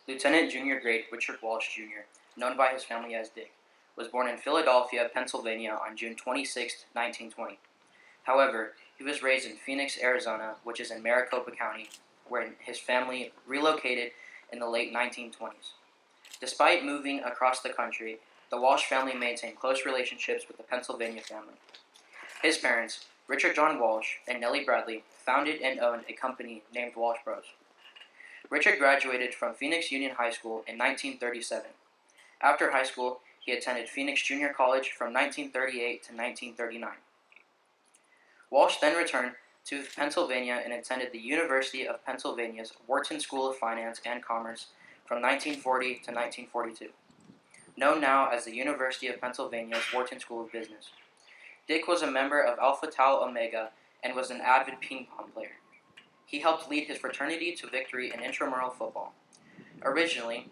Lieutenant Junior Grade Richard Walsh, Jr., known by his family as Dick, was born in Philadelphia, Pennsylvania on June 26, 1920. However, he was raised in Phoenix, Arizona, which is in Maricopa County, where his family relocated in the late 1920s. Despite moving across the country, the Walsh family maintained close relationships with the Pennsylvania family. His parents, Richard John Walsh and Nellie Bradley, founded and owned a company named Walsh Bros. Richard graduated from Phoenix Union High School in 1937. After high school, he attended Phoenix Junior College from 1938 to 1939. Walsh then returned to Pennsylvania and attended the University of Pennsylvania's Wharton School of Finance and Commerce from 1940 to 1942, known now as the University of Pennsylvania's Wharton School of Business. Dick was a member of Alpha Tau Omega and was an avid ping pong player. He helped lead his fraternity to victory in intramural football. Originally,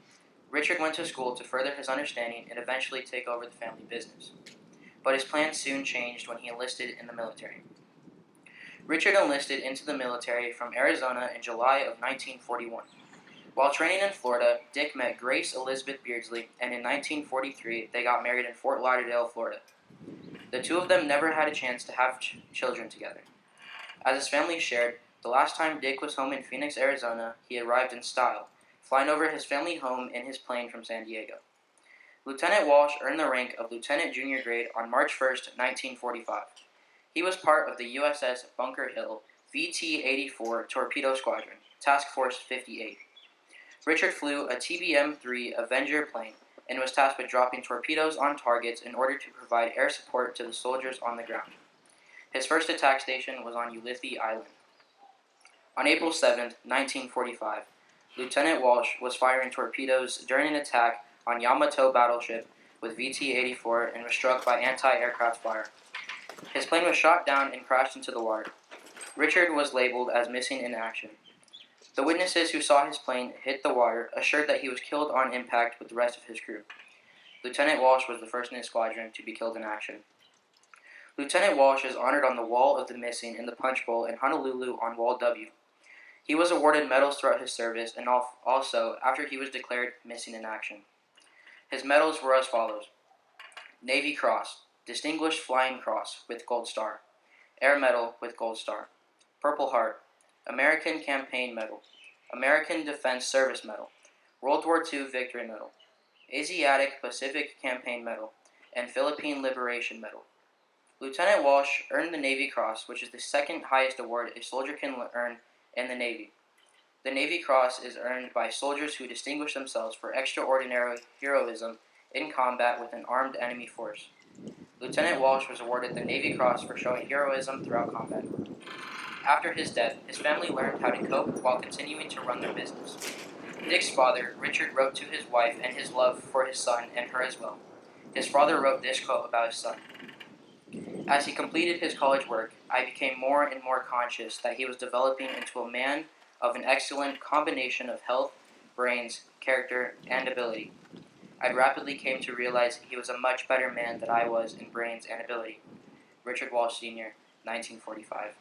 Richard went to school to further his understanding and eventually take over the family business. But his plans soon changed when he enlisted in the military. Richard enlisted into the military from Arizona in July of 1941. While training in Florida, Dick met Grace Elizabeth Beardsley, and in 1943 they got married in Fort Lauderdale, Florida. The two of them never had a chance to have children together. As his family shared, the last time Dick was home in Phoenix, Arizona, he arrived in style, flying over his family home in his plane from San Diego. Lieutenant Walsh earned the rank of Lieutenant Junior Grade on March 1, 1945. He was part of the USS Bunker Hill VT-84 Torpedo Squadron, Task Force 58. Richard flew a TBM-3 Avenger plane and was tasked with dropping torpedoes on targets in order to provide air support to the soldiers on the ground. His first attack station was on Ulithi Island. On April 7, 1945, Lieutenant Walsh was firing torpedoes during an attack on Yamato Battleship with VT-84 and was struck by anti-aircraft fire. His plane was shot down and crashed into the water. Richard was labeled as missing in action. The witnesses who saw his plane hit the water assured that he was killed on impact with the rest of his crew. Lieutenant Walsh was the first in his squadron to be killed in action. Lieutenant Walsh is honored on the Wall of the Missing in the Punch Bowl in Honolulu on Wall W. He was awarded medals throughout his service and also after he was declared missing in action. His medals were as follows: Navy Cross, Distinguished Flying Cross with Gold Star, Air Medal with Gold Star, Purple Heart, American Campaign Medal, American Defense Service Medal, World War II Victory Medal, Asiatic Pacific Campaign Medal, and Philippine Liberation Medal. Lieutenant Walsh earned the Navy Cross, which is the second highest award a soldier can earn in the Navy. The Navy Cross is earned by soldiers who distinguish themselves for extraordinary heroism in combat with an armed enemy force. Lieutenant Walsh was awarded the Navy Cross for showing heroism throughout combat. After his death, his family learned how to cope while continuing to run their business. Dick's father, Richard, wrote to his wife and his love for his son and her as well. His father wrote this quote about his son: "As he completed his college work, I became more and more conscious that he was developing into a man of an excellent combination of health, brains, character, and ability. I rapidly came to realize he was a much better man than I was in brains and ability." Richard Walsh, Sr., 1945.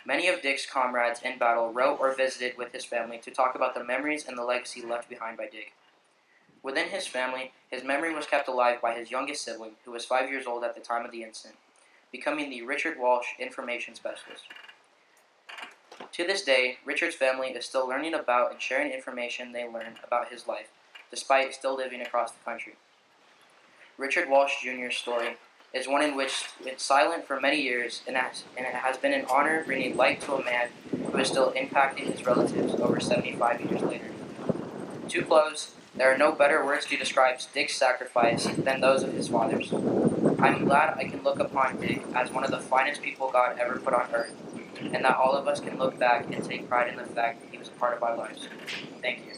Many of Dick's comrades in battle wrote or visited with his family to talk about the memories and the legacy left behind by Dick. Within his family, his memory was kept alive by his youngest sibling, who was 5 years old at the time of the incident, becoming the Richard Walsh Information Specialist. To this day, Richard's family is still learning about and sharing information they learned about his life, despite still living across the country. Richard Walsh Jr.'s story is one in which it's silent for many years, and it has been an honor bringing light to a man who is still impacting his relatives over 75 years later. To close, there are no better words to describe Dick's sacrifice than those of his father's. I'm glad I can look upon Dick as one of the finest people God ever put on earth, and that all of us can look back and take pride in the fact that he was a part of our lives. Thank you.